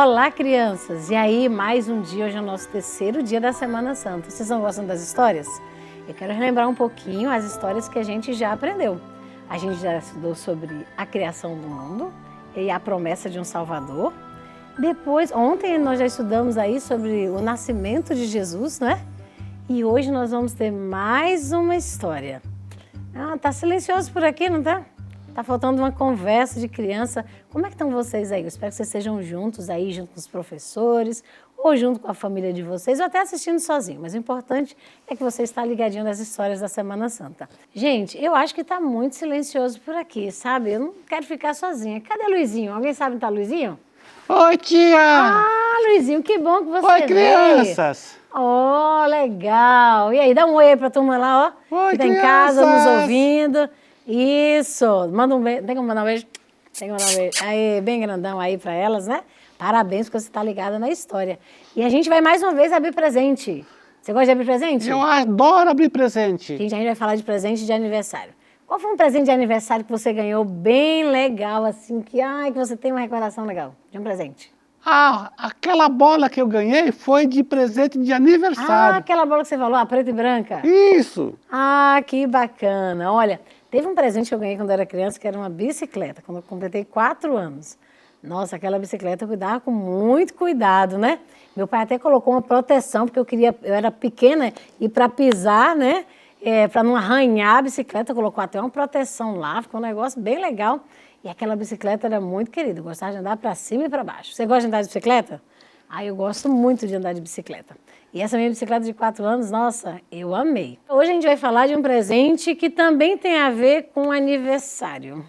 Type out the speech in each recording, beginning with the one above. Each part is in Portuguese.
Olá, crianças! E aí, mais um dia, hoje é o nosso terceiro dia da Semana Santa. Vocês estão gostando das histórias? Eu quero relembrar um pouquinho as histórias que a gente já aprendeu. A gente já estudou sobre a criação do mundo e a promessa de um Salvador. Depois, ontem nós já estudamos aí sobre o nascimento de Jesus, né? E hoje nós vamos ter mais uma história. Tá silencioso por aqui, não tá? Tá faltando uma conversa de criança. Como é que estão vocês aí? Eu espero que vocês estejam juntos aí, junto com os professores, ou junto com a família de vocês, ou até assistindo sozinho. Mas o importante é que você está ligadinho nas histórias da Semana Santa. Gente, eu acho que tá muito silencioso por aqui, sabe? Eu não quero ficar sozinha. Cadê Luizinho? Alguém sabe onde tá Luizinho? Oi, tia! Ah, Luizinho, que bom que você veio. Oi, crianças! Oh, legal! E aí, dá um oi pra turma lá, ó. Oi, que tá em casa nos ouvindo. Isso! Manda um beijo. Tem como mandar um beijo? Tem que mandar um beijo. Aí, bem grandão aí pra elas, né? Parabéns porque você tá ligada na história. E a gente vai mais uma vez abrir presente. Você gosta de abrir presente? Eu adoro abrir presente. Gente, a gente vai falar de presente de aniversário. Qual foi um presente de aniversário que você ganhou bem legal, assim, que você tem uma recordação legal de um presente? Ah, aquela bola que eu ganhei foi de presente de aniversário. Ah, aquela bola que você falou, a preta e branca? Isso! Ah, que bacana. Olha, teve um presente que eu ganhei quando eu era criança, que era uma bicicleta, quando eu completei 4 anos. Nossa, aquela bicicleta eu cuidava com muito cuidado, né? Meu pai até colocou uma proteção, porque eu era pequena e para pisar, né? Para não arranhar a bicicleta, colocou até uma proteção lá, ficou um negócio bem legal. E aquela bicicleta era muito querida, eu gostava de andar para cima e para baixo. Você gosta de andar de bicicleta? Ah, eu gosto muito de andar de bicicleta. E essa minha bicicleta de 4 anos, nossa, eu amei. Hoje a gente vai falar de um presente que também tem a ver com aniversário.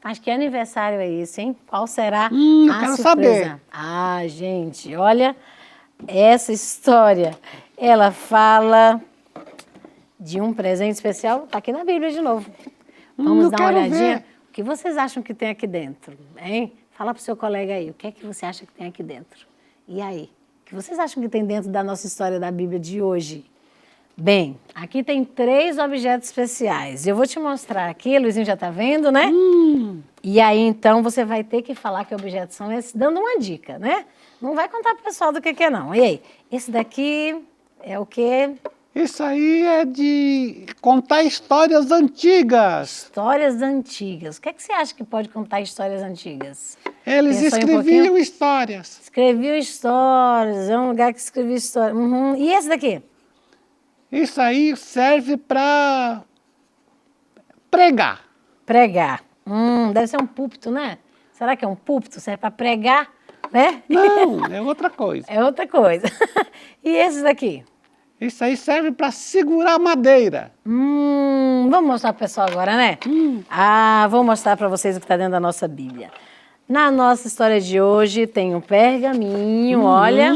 Mas que aniversário é esse, hein? Qual será a quero surpresa? saber. Ah, gente, olha, essa história, ela fala de um presente especial, tá aqui na Bíblia de novo. Vamos dar uma olhadinha? Ver. O que vocês acham que tem aqui dentro, hein? Fala pro seu colega aí, o que é que você acha que tem aqui dentro? E aí? O que vocês acham que tem dentro da nossa história da Bíblia de hoje? Bem, aqui tem 3 objetos especiais. Eu vou te mostrar aqui, Luizinho já tá vendo, né? E aí, então, você vai ter que falar que objetos são esses, dando uma dica, né? Não vai contar pro pessoal do que é, não. E aí? Esse daqui é o quê? Isso aí é de contar histórias antigas. Histórias antigas. O que é que você acha que pode contar histórias antigas? Eles Pensou em um escreviam pouquinho? histórias. Escreviam histórias, é um lugar que escrevia histórias. E esse daqui? Isso aí serve para pregar. Pregar. Deve ser um púlpito, né? Será que é um púlpito? Serve para pregar, né? Não, é outra coisa. É outra coisa. E esses daqui? Isso aí serve para segurar madeira. Vamos mostrar para o pessoal agora, né? Vou mostrar para vocês o que está dentro da nossa Bíblia. Na nossa história de hoje tem um pergaminho, olha,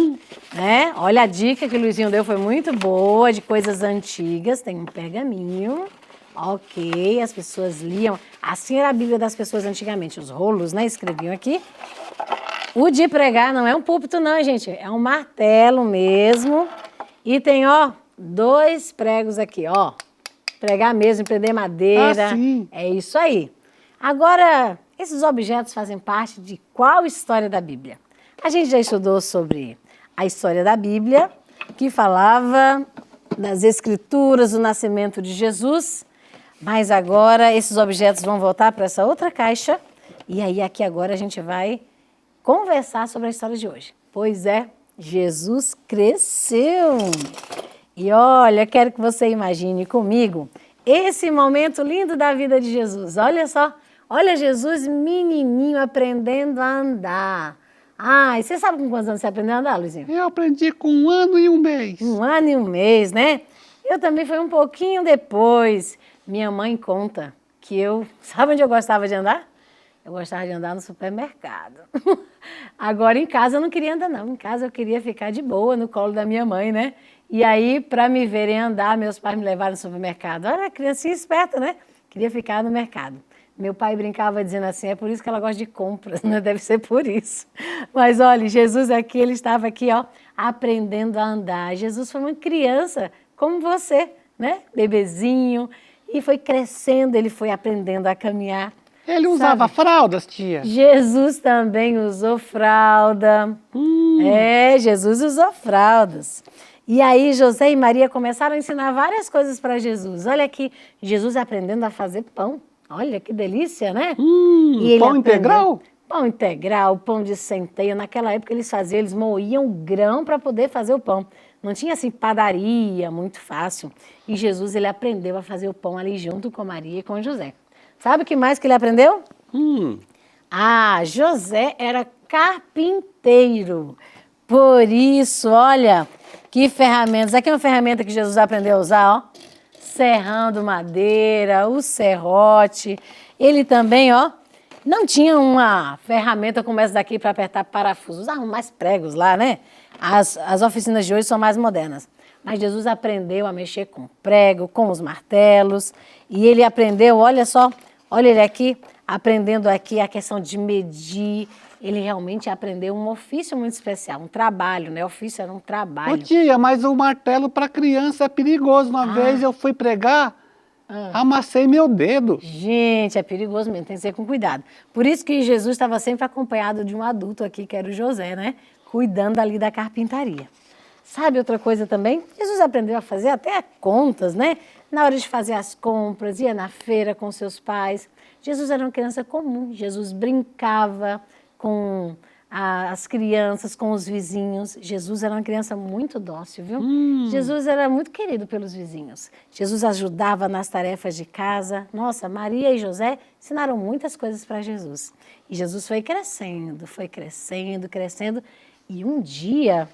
né? Olha a dica que o Luizinho deu, foi muito boa, de coisas antigas. Tem um pergaminho, ok, as pessoas liam. Assim era a Bíblia das pessoas antigamente, os rolos, né? Escreviam aqui. O de pregar não é um púlpito não, gente, é um martelo mesmo. E tem, ó, 2 pregos aqui, ó. Pregar mesmo, prender madeira. Sim. É isso aí. Agora, esses objetos fazem parte de qual história da Bíblia? A gente já estudou sobre a história da Bíblia, que falava das Escrituras, do nascimento de Jesus. Mas agora esses objetos vão voltar para essa outra caixa. E aí aqui agora a gente vai conversar sobre a história de hoje. Pois é, Jesus cresceu. E olha, quero que você imagine comigo esse momento lindo da vida de Jesus. Olha só, olha Jesus menininho aprendendo a andar. E você sabe com quantos anos você aprendeu a andar, Luizinho? Eu aprendi com 1 ano e 1 mês. 1 ano e 1 mês, né? Eu também fui um pouquinho depois. Minha mãe conta que sabe onde eu gostava de andar? Eu gostava de andar no supermercado. Agora, em casa, eu não queria andar, não. Em casa, eu queria ficar de boa no colo da minha mãe, né? E aí, para me verem andar, meus pais me levaram no supermercado. Olha, criancinha esperta, né? Queria ficar no mercado. Meu pai brincava dizendo assim, é por isso que ela gosta de compras, né? Deve ser por isso. Mas, olha, Jesus aqui, ele estava aqui, ó, aprendendo a andar. Jesus foi uma criança como você, né? Bebezinho. E foi crescendo, ele foi aprendendo a caminhar. Ele usava fraldas, tia? Jesus também usou fralda. Jesus usou fraldas. E aí José e Maria começaram a ensinar várias coisas para Jesus. Olha aqui, Jesus aprendendo a fazer pão. Olha que delícia, né? E ele pão integral? Pão integral, pão de centeio. Naquela época eles moíam grão para poder fazer o pão. Não tinha assim padaria, muito fácil. E Jesus ele aprendeu a fazer o pão ali junto com Maria e com José. Sabe o que mais que ele aprendeu? José era carpinteiro. Por isso, olha, que ferramentas. Aqui é uma ferramenta que Jesus aprendeu a usar, ó. Serrando madeira, o serrote. Ele também, ó, não tinha uma ferramenta como essa daqui para apertar parafusos. Usavam mais pregos lá, né? As oficinas de hoje são mais modernas. Mas Jesus aprendeu a mexer com prego, com os martelos. E ele aprendeu, olha só, olha ele aqui, aprendendo aqui a questão de medir. Ele realmente aprendeu um ofício muito especial, um trabalho, né? O ofício era um trabalho. Ô tia, mas o martelo para criança é perigoso. Uma vez eu fui pregar, amassei meu dedo. Gente, é perigoso mesmo, tem que ser com cuidado. Por isso que Jesus estava sempre acompanhado de um adulto aqui, que era o José, né? Cuidando ali da carpintaria. Sabe outra coisa também? Jesus aprendeu a fazer até contas, né? Na hora de fazer as compras, ia na feira com seus pais. Jesus era uma criança comum, Jesus brincava com as crianças, com os vizinhos. Jesus era uma criança muito dócil, viu? Jesus era muito querido pelos vizinhos. Jesus ajudava nas tarefas de casa. Nossa, Maria e José ensinaram muitas coisas para Jesus. E Jesus foi crescendo, crescendo. E um dia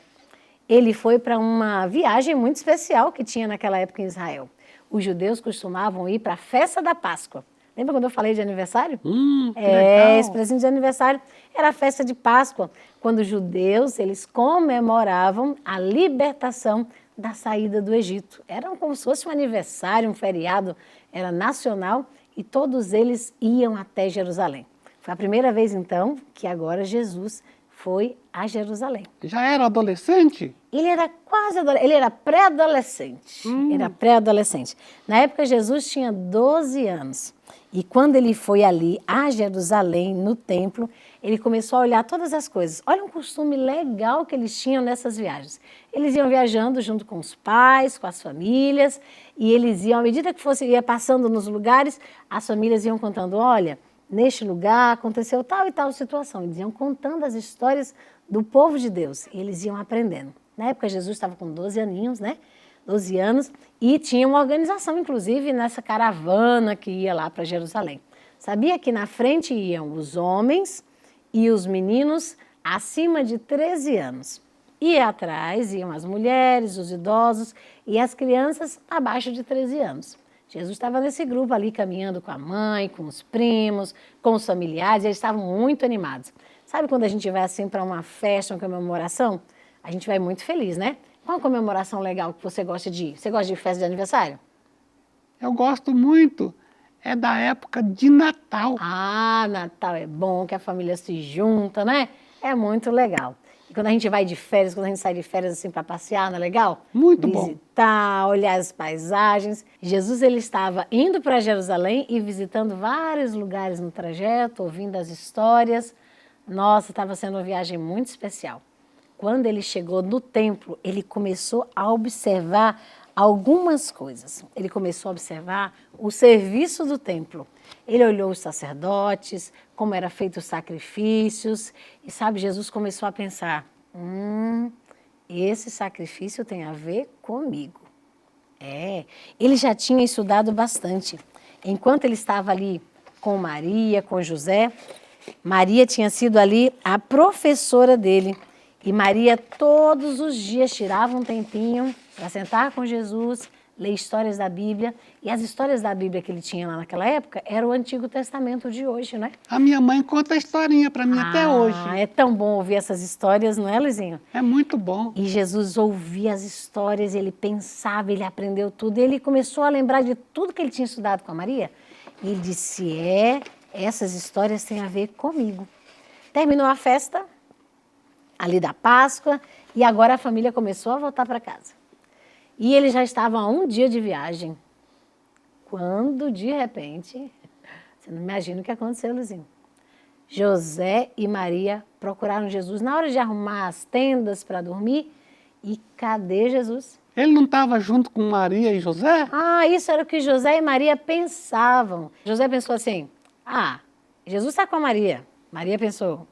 ele foi para uma viagem muito especial que tinha naquela época em Israel. Os judeus costumavam ir para a festa da Páscoa. Lembra quando eu falei de aniversário? Esse presente de aniversário era a festa de Páscoa, quando os judeus eles comemoravam a libertação da saída do Egito. Era como se fosse um aniversário, um feriado, era nacional e todos eles iam até Jerusalém. Foi a primeira vez então que agora Jesus foi a Jerusalém. Já era adolescente? Ele era ele era pré-adolescente. Era pré-adolescente. Na época Jesus tinha 12 anos. E quando ele foi ali a Jerusalém, no templo, ele começou a olhar todas as coisas. Olha um costume legal que eles tinham nessas viagens. Eles iam viajando junto com os pais, com as famílias, e eles iam, à medida que ia passando nos lugares, as famílias iam contando, olha, neste lugar aconteceu tal e tal situação. Eles iam contando as histórias do povo de Deus, e eles iam aprendendo. Na época Jesus estava com 12 aninhos, né? 12 anos, e tinha uma organização, inclusive, nessa caravana que ia lá para Jerusalém. Sabia que na frente iam os homens e os meninos acima de 13 anos. E atrás iam as mulheres, os idosos e as crianças abaixo de 13 anos. Jesus estava nesse grupo ali, caminhando com a mãe, com os primos, com os familiares, e eles estavam muito animados. Sabe quando a gente vai assim para uma festa, uma comemoração? A gente vai muito feliz, né? Qual comemoração legal que você gosta de ir? Você gosta de festa de aniversário? Eu gosto muito. É da época de Natal. Natal é bom, que a família se junta, né? É muito legal. E quando a gente vai de férias, quando a gente sai de férias assim para passear, não é legal? Muito bom. Visitar, olhar as paisagens. Jesus ele estava indo para Jerusalém e visitando vários lugares no trajeto, ouvindo as histórias. Nossa, estava sendo uma viagem muito especial. Quando ele chegou no templo, ele começou a observar algumas coisas. Ele começou a observar o serviço do templo. Ele olhou os sacerdotes, como eram feitos os sacrifícios, e sabe, Jesus começou a pensar, esse sacrifício tem a ver comigo. Ele já tinha estudado bastante. Enquanto ele estava ali com Maria, com José, Maria tinha sido ali a professora dele. E Maria todos os dias tirava um tempinho para sentar com Jesus, ler histórias da Bíblia. E as histórias da Bíblia que ele tinha lá naquela época era o Antigo Testamento de hoje, né? A minha mãe conta a historinha para mim até hoje. É tão bom ouvir essas histórias, não é, Luizinho? É muito bom. E Jesus ouvia as histórias, ele pensava, ele aprendeu tudo. E ele começou a lembrar de tudo que ele tinha estudado com a Maria. E ele disse, essas histórias têm a ver comigo. Terminou a festa ali da Páscoa, e agora a família começou a voltar para casa. E eles já estavam a um dia de viagem, quando, de repente, Você não imagina o que aconteceu, Luizinho. José e Maria procuraram Jesus na hora de arrumar as tendas para dormir. E cadê Jesus? Ele não estava junto com Maria e José? Ah, isso era o que José e Maria pensavam. José pensou assim, Jesus está com a Maria. Maria pensou,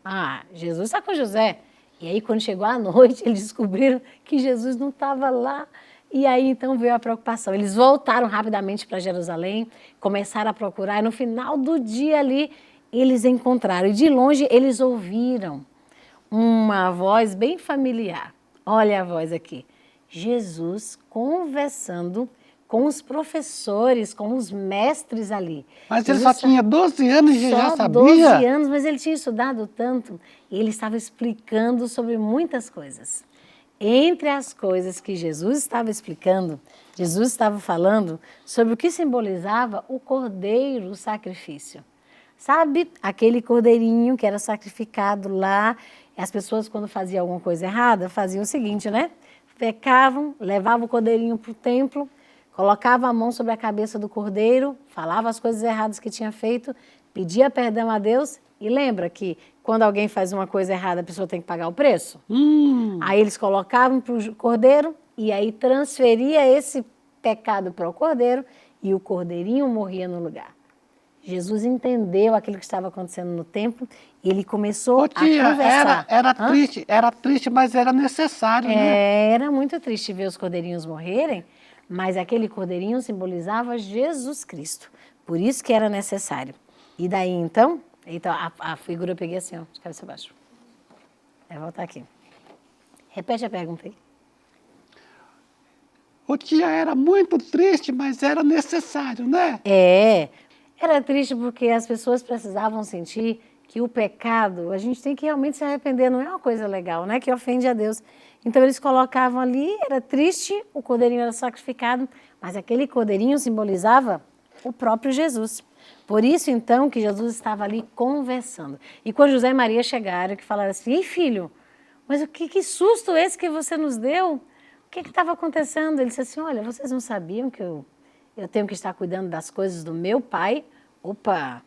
Jesus está com José. E aí, quando chegou a noite, eles descobriram que Jesus não estava lá. E aí, então, veio a preocupação. Eles voltaram rapidamente para Jerusalém, começaram a procurar, e no final do dia ali, eles encontraram. E de longe, eles ouviram uma voz bem familiar. Olha a voz aqui. Jesus conversando com os professores, com os mestres ali. Mas ele só tinha 12 anos e já sabia? 12 anos, mas ele tinha estudado tanto. E ele estava explicando sobre muitas coisas. Entre as coisas que Jesus estava explicando, Jesus estava falando sobre o que simbolizava o cordeiro, o sacrifício. Sabe aquele cordeirinho que era sacrificado lá? As pessoas, quando faziam alguma coisa errada, faziam o seguinte, né? Pecavam, levavam o cordeirinho para o templo, colocava a mão sobre a cabeça do cordeiro, falava as coisas erradas que tinha feito, pedia perdão a Deus e lembra que quando alguém faz uma coisa errada, a pessoa tem que pagar o preço? Aí eles colocavam para o cordeiro e aí transferia esse pecado para o cordeiro e o cordeirinho morria no lugar. Jesus entendeu aquilo que estava acontecendo no templo e ele começou a conversar. Era triste, mas era necessário, né? Era muito triste ver os cordeirinhos morrerem, mas aquele cordeirinho simbolizava Jesus Cristo. Por isso que era necessário. E daí, então a figura eu peguei assim, ó, de cabeça abaixo. Vai voltar aqui. Repete a pergunta aí. O dia era muito triste, mas era necessário, né? Era triste porque as pessoas precisavam sentir que o pecado, a gente tem que realmente se arrepender, não é uma coisa legal, né? Que ofende a Deus. Então eles colocavam ali, era triste, o cordeirinho era sacrificado, mas aquele cordeirinho simbolizava o próprio Jesus. Por isso, então, que Jesus estava ali conversando. E quando José e Maria chegaram, que falaram assim, ei filho, mas que susto esse que você nos deu? O que estava acontecendo? Ele disse assim, olha, vocês não sabiam que eu tenho que estar cuidando das coisas do meu pai? Opa,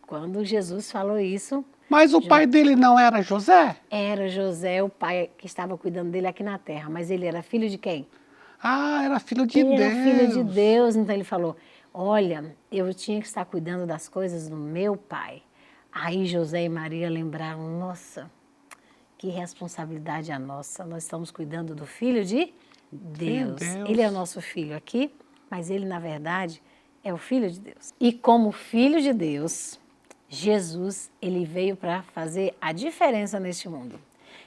quando Jesus falou isso... Mas o pai dele não era José? Era José, o pai que estava cuidando dele aqui na terra, mas ele era filho de quem? Era filho de Deus. Ele era filho de Deus, então ele falou, olha, eu tinha que estar cuidando das coisas do meu pai. Aí José e Maria lembraram, nossa, que responsabilidade a nossa, nós estamos cuidando do filho de Deus. Ele é o nosso filho aqui, mas ele, na verdade, é o filho de Deus. E como filho de Deus, Jesus, ele veio para fazer a diferença neste mundo.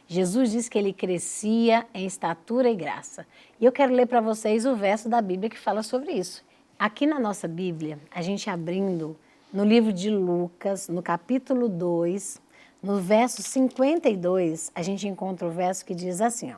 Jesus diz que ele crescia em estatura e graça. E eu quero ler para vocês o verso da Bíblia que fala sobre isso. Aqui na nossa Bíblia, a gente abrindo no livro de Lucas, no capítulo 2, no verso 52, a gente encontra o verso que diz assim, ó,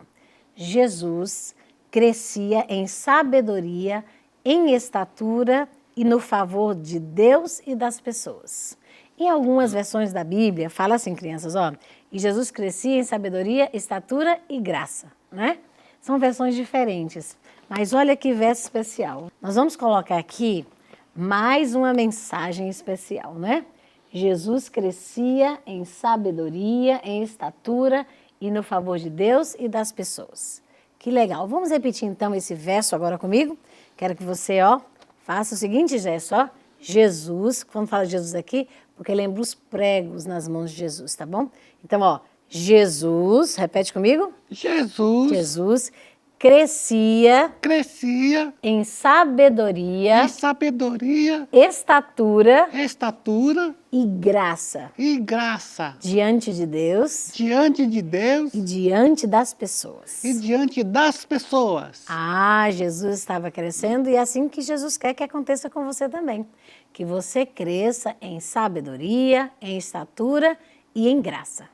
Jesus crescia em sabedoria, em estatura e no favor de Deus e das pessoas. Em algumas versões da Bíblia, fala assim, crianças, ó, e Jesus crescia em sabedoria, estatura e graça, né? São versões diferentes, mas olha que verso especial. Nós vamos colocar aqui mais uma mensagem especial, né? Jesus crescia em sabedoria, em estatura e no favor de Deus e das pessoas. Que legal. Vamos repetir então esse verso agora comigo? Quero que você, ó, faça o seguinte gesto, ó. Jesus, quando fala de Jesus aqui, porque lembra os pregos nas mãos de Jesus, tá bom? Então, ó, Jesus, repete comigo. Jesus crescia em sabedoria, estatura e graça diante de Deus e diante das pessoas. Jesus estava crescendo e é assim que Jesus quer que aconteça com você também. Que você cresça em sabedoria, em estatura e em graça.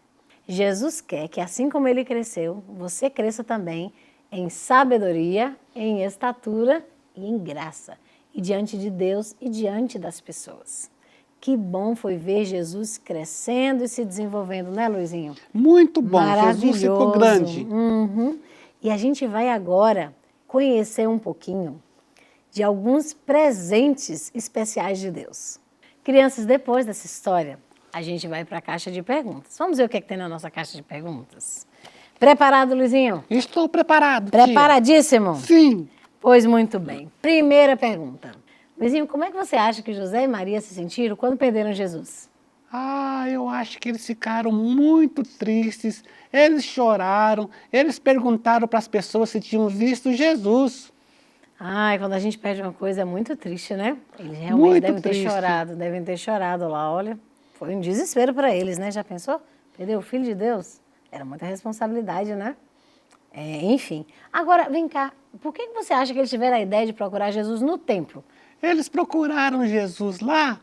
Jesus quer que assim como ele cresceu, você cresça também em sabedoria, em estatura e em graça, e diante de Deus e diante das pessoas. Que bom foi ver Jesus crescendo e se desenvolvendo, né, Luizinho? Muito bom, Jesus ficou grande. E a gente vai agora conhecer um pouquinho de alguns presentes especiais de Deus. Crianças, depois dessa história, a gente vai para a caixa de perguntas. Vamos ver o que, é que tem na nossa caixa de perguntas? Preparado, Luizinho? Estou preparado, Preparadíssimo? tia. Sim. Pois muito bem. Primeira pergunta. Luizinho, como é que você acha que José e Maria se sentiram quando perderam Jesus? Eu acho que eles ficaram muito tristes. Eles choraram. Eles perguntaram para as pessoas se tinham visto Jesus. Ai, quando a gente perde uma coisa é muito triste, né? Eles realmente Muito devem ter triste. chorado, devem ter chorado lá, olha. Foi um desespero para eles, né? Já pensou? Perder o Filho de Deus? Era muita responsabilidade, né? Enfim. Agora, vem cá, por que você acha que eles tiveram a ideia de procurar Jesus no templo? Eles procuraram Jesus lá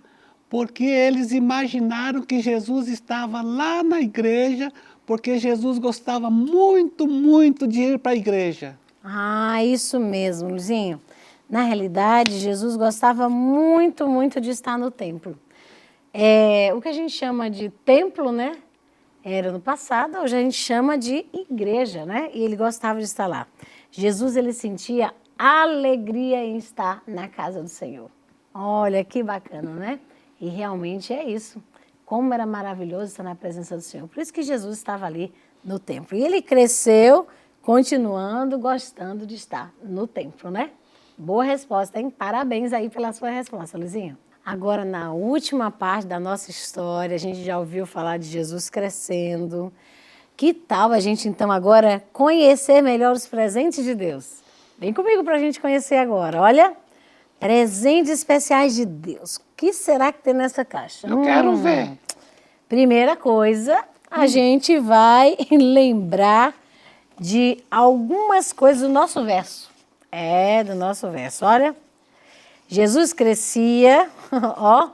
porque eles imaginaram que Jesus estava lá na igreja, porque Jesus gostava muito, muito de ir para a igreja. Ah, isso mesmo, Luizinho. Na realidade, Jesus gostava muito, muito de estar no templo. O que a gente chama de templo, né? Era no passado, hoje a gente chama de igreja, né? E ele gostava de estar lá. Jesus, ele sentia alegria em estar na casa do Senhor. Olha que bacana, né? E realmente é isso. Como era maravilhoso estar na presença do Senhor. Por isso que Jesus estava ali no templo. E ele cresceu, continuando, gostando de estar no templo, né? Boa resposta, hein? Parabéns aí pela sua resposta, Luizinho. Agora, na última parte da nossa história, a gente já ouviu falar de Jesus crescendo. Que tal a gente, então, agora conhecer melhor os presentes de Deus? Vem comigo para a gente conhecer agora. Olha, presentes especiais de Deus. O que será que tem nessa caixa? Eu quero ver. Primeira coisa, a gente vai lembrar de algumas coisas do nosso verso. Do nosso verso. Olha, Jesus crescia, ó,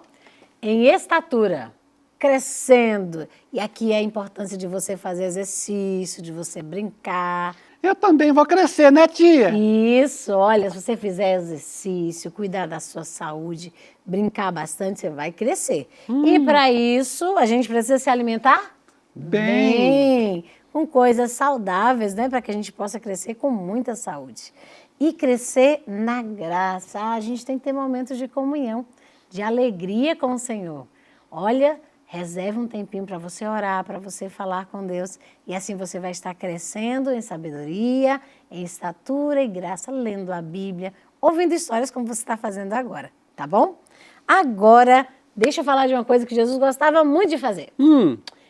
em estatura, crescendo. E aqui é a importância de você fazer exercício, de você brincar. Eu também vou crescer, né, tia? Isso, olha, se você fizer exercício, cuidar da sua saúde, brincar bastante, você vai crescer. E para isso, a gente precisa se alimentar bem, com coisas saudáveis, né? Para que a gente possa crescer com muita saúde. E crescer na graça. A gente tem que ter momentos de comunhão, de alegria com o Senhor. Olha, reserve um tempinho para você orar, para você falar com Deus. E assim você vai estar crescendo em sabedoria, em estatura e graça, lendo a Bíblia, ouvindo histórias como você está fazendo agora, tá bom? Agora, deixa eu falar de uma coisa que Jesus gostava muito de fazer.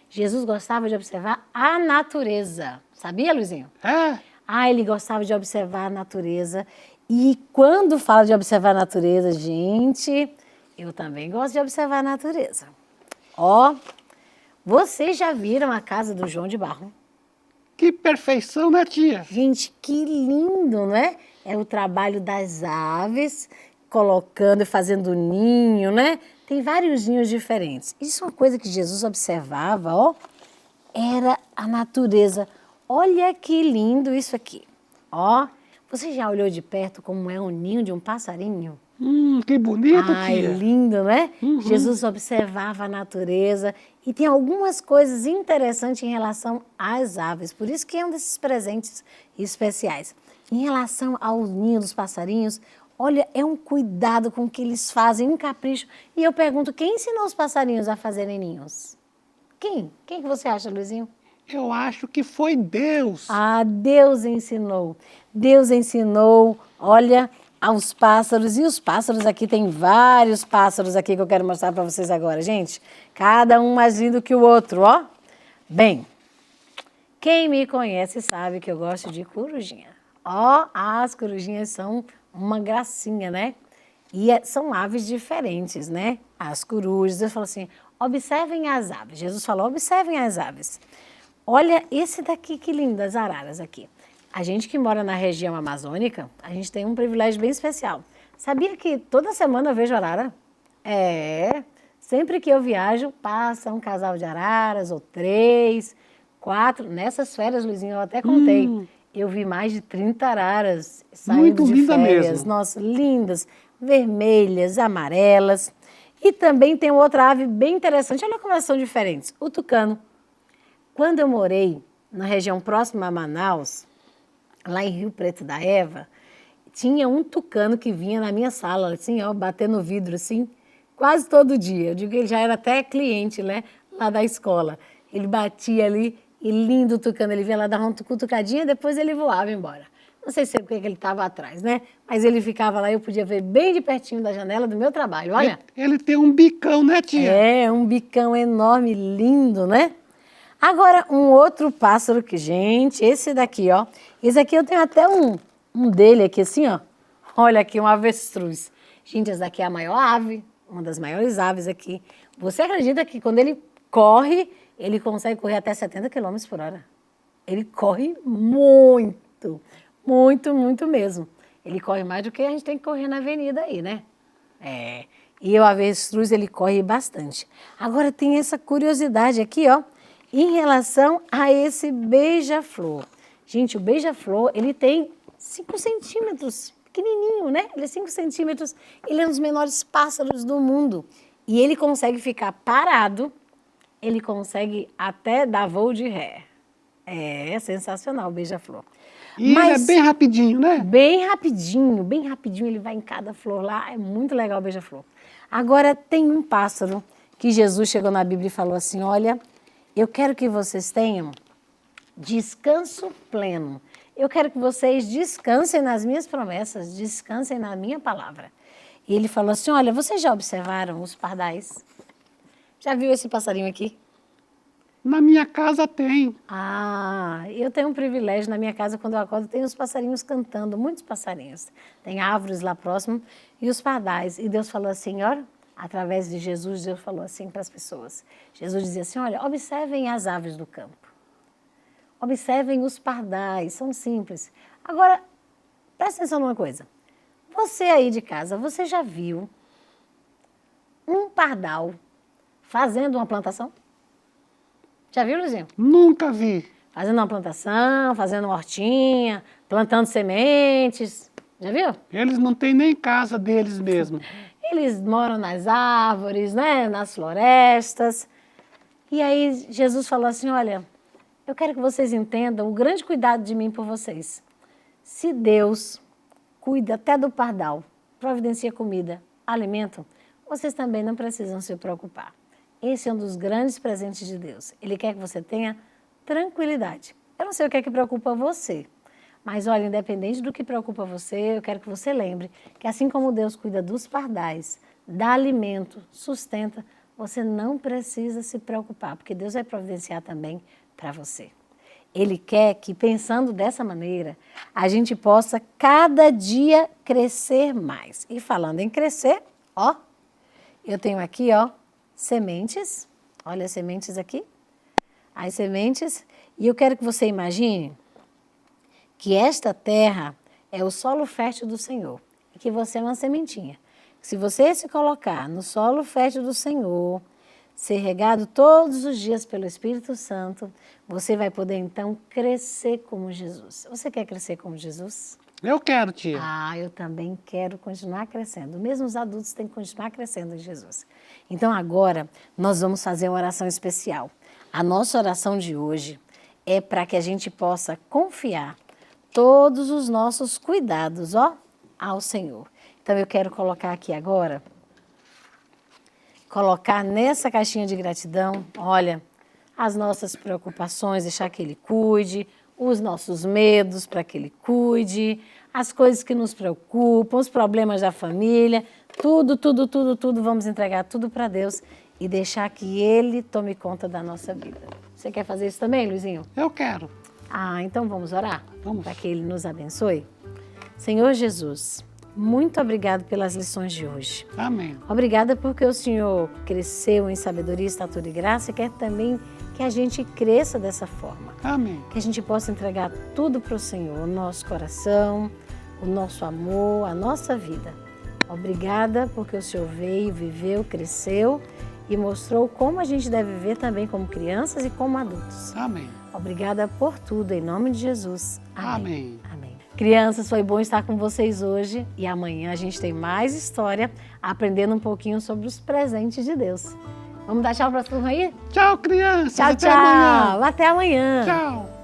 Jesus gostava de observar a natureza. Sabia, Luizinho? Ele gostava de observar a natureza. E quando fala de observar a natureza, gente, eu também gosto de observar a natureza. Ó, vocês já viram a casa do João de Barro? Que perfeição, né, tia? Gente, que lindo, não é? É o trabalho das aves, colocando e fazendo ninho, né? Tem vários ninhos diferentes. Isso é uma coisa que Jesus observava, ó, era a natureza. Olha que lindo isso aqui. Ó, você já olhou de perto como é o ninho de um passarinho? Que bonito, tia. Lindo, né? Jesus observava a natureza e tem algumas coisas interessantes em relação às aves. Por isso que é um desses presentes especiais. Em relação ao ninho dos passarinhos, olha, é um cuidado com o que eles fazem, um capricho. E eu pergunto, quem ensinou os passarinhos a fazerem ninhos? Quem? Quem que você acha, Luizinho? Eu acho que foi Deus. Deus ensinou. Deus ensinou, olha, aos pássaros. E os pássaros aqui, tem vários pássaros aqui que eu quero mostrar para vocês agora, gente. Cada um mais lindo que o outro, ó. Bem, quem me conhece sabe que eu gosto de corujinha. Ó, as corujinhas são uma gracinha, né? E são aves diferentes, né? As corujas, Deus falou assim, observem as aves. Jesus falou, observem as aves. Olha esse daqui, que lindo, as araras aqui. A gente que mora na região amazônica, a gente tem um privilégio bem especial. Sabia que toda semana eu vejo arara? Sempre que eu viajo, passa um casal de araras, ou 3, 4. Nessas férias, Luizinho, eu até contei. Eu vi mais de 30 araras saindo Muito de linda férias. mesmo. Nossa, lindas, vermelhas, amarelas. E também tem outra ave bem interessante, olha como elas são diferentes, o tucano. Quando eu morei na região próxima a Manaus, lá em Rio Preto da Eva, tinha um tucano que vinha na minha sala, assim, ó, batendo no vidro, assim. quase todo dia. Eu digo que ele já era até cliente, né, lá da escola. Ele batia ali e lindo o tucano. Ele vinha lá, dava uma cutucadinha, depois ele voava embora. Não sei se é porque ele estava atrás, né? Mas ele ficava lá, eu podia ver bem de pertinho da janela do meu trabalho, olha. Ele tem um bicão, né, tia? É, um bicão enorme, lindo, né? Agora, um outro pássaro que, gente, esse daqui, ó. Esse aqui eu tenho até um dele aqui, assim, ó. Olha aqui, um avestruz. Gente, essa daqui é a maior ave, uma das maiores aves aqui. Você acredita que quando ele corre, ele consegue correr até 70 km por hora? Ele corre muito, muito, muito mesmo. Ele corre mais do que a gente tem que correr na avenida aí, né? É. E o avestruz, ele corre bastante. Agora tem essa curiosidade aqui, ó, em relação a esse beija-flor. Gente, o beija-flor, ele tem 5 centímetros, pequenininho, né? Ele é 5 centímetros, ele é um dos menores pássaros do mundo. E ele consegue ficar parado, ele consegue até dar voo de ré. É sensacional o beija-flor. E ele é bem rapidinho, né? Bem rapidinho ele vai em cada flor lá, é muito legal o beija-flor. Agora tem um pássaro que Jesus chegou na Bíblia e falou assim, olha, eu quero que vocês tenham descanso pleno. Eu quero que vocês descansem nas minhas promessas, descansem na minha palavra. E ele falou assim, olha, vocês já observaram os pardais? Já viu esse passarinho aqui? Na minha casa tem. Ah, eu tenho um privilégio na minha casa, quando eu acordo, tem os passarinhos cantando, muitos passarinhos. Tem árvores lá próximo e os pardais. E Deus falou assim, olha, através de Jesus, Deus falou assim para as pessoas. Jesus dizia assim, olha, observem as aves do campo. Observem os pardais, são simples. Agora, presta atenção numa coisa. Você aí de casa, você já viu um pardal fazendo uma plantação? Já viu, Luizinho? Nunca vi. Fazendo uma plantação, fazendo uma hortinha, plantando sementes. Já viu? Eles não têm nem casa deles mesmo. Eles moram nas árvores, né? Nas florestas. E aí Jesus falou assim, olha, eu quero que vocês entendam o grande cuidado de mim por vocês. Se Deus cuida até do pardal, providencia comida, alimento, vocês também não precisam se preocupar. Esse é um dos grandes presentes de Deus. Ele quer que você tenha tranquilidade. Eu não sei o que é que preocupa você, mas olha, independente do que preocupa você, eu quero que você lembre que assim como Deus cuida dos pardais, dá alimento, sustenta, você não precisa se preocupar, porque Deus vai providenciar também para você. Ele quer que, pensando dessa maneira, a gente possa cada dia crescer mais. E falando em crescer, ó, eu tenho aqui, ó, sementes, olha as sementes aqui, as sementes, e eu quero que você imagine que esta terra é o solo fértil do Senhor, e que você é uma sementinha. Se você se colocar no solo fértil do Senhor, ser regado todos os dias pelo Espírito Santo, você vai poder então crescer como Jesus. Você quer crescer como Jesus? Eu quero, tia. Ah, eu também quero continuar crescendo. Mesmo os adultos têm que continuar crescendo em Jesus. Então agora nós vamos fazer uma oração especial. A nossa oração de hoje é para que a gente possa confiar todos os nossos cuidados, ó, ao Senhor. Então eu quero colocar aqui agora, colocar nessa caixinha de gratidão, olha, as nossas preocupações, deixar que Ele cuide, os nossos medos para que Ele cuide, as coisas que nos preocupam, os problemas da família, tudo, vamos entregar tudo para Deus e deixar que Ele tome conta da nossa vida. Você quer fazer isso também, Luizinho? Eu quero. Ah, então vamos orar? Vamos. Para que Ele nos abençoe? Senhor Jesus, muito obrigado pelas lições de hoje. Amém. Obrigada porque o Senhor cresceu em sabedoria, estatura e graça e quer também que a gente cresça dessa forma. Amém. Que a gente possa entregar tudo para o Senhor, o nosso coração, o nosso amor, a nossa vida. Obrigada porque o Senhor veio, viveu, cresceu e mostrou como a gente deve viver também como crianças e como adultos. Amém. Obrigada por tudo, em nome de Jesus. Amém. Amém. Crianças, foi bom estar com vocês hoje e amanhã a gente tem mais história, aprendendo um pouquinho sobre os presentes de Deus. Vamos dar tchau para a turma aí? Tchau, crianças. Tchau, Até tchau. amanhã. Até amanhã. Tchau.